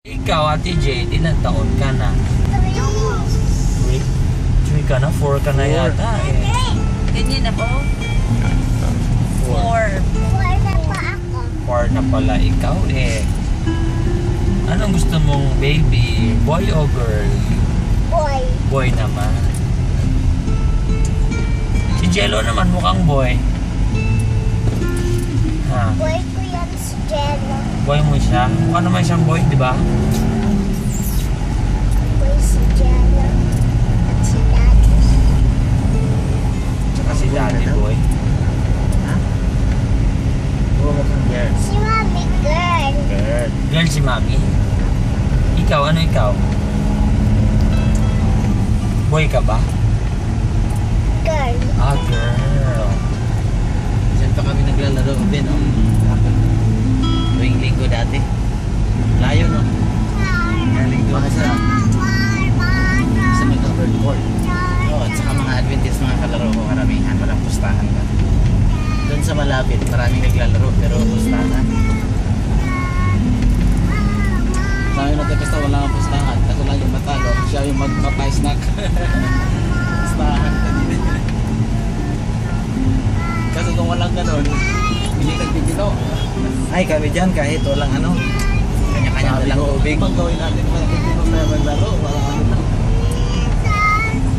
Ikaw, Ate Jade, ilang taon ka na? 3 ka na? 4 ka na yata eh. Ganyan ako? 4. 4 na pa ako. 4 na pala ikaw eh. Anong gusto mong baby? Boy o girl? Boy. Boy naman. Si Jello naman mukhang boy. Ha? Boy ko yan si Jello. Boy mo siya? Mukha naman siyang boy, di ba? Boy si Jello. At si Daddy. Tsaka si daddy boy. Ha? Oo, mukhang girl. Si Mommy girl. Girl. Girl si mami. Ikaw, ano ikaw? Boy ka ba? Girl. Ah, girl. Saan pa kami naglalaro din, no? Tuwing linggo dati. Layo, no? Linggo ka sa may covered court. Oo, at saka mga Adventist mga kalaro ko karamihan. Walang pustahan ka. Doon sa malapit, maraming naglalaro pero pustahan. Sa amin nagkakasta wala kang pustahan. Kaso lang yung matalo, siya yung magpapay-snack. Pustahan ka din. Kaso kung walang ganon, hindi nagbibilo. Ay, kami dyan kahit walang ano, kanya-kanya na lang tubig. Pag gawin natin, walang nagbibilo tayo maglaro, walang ano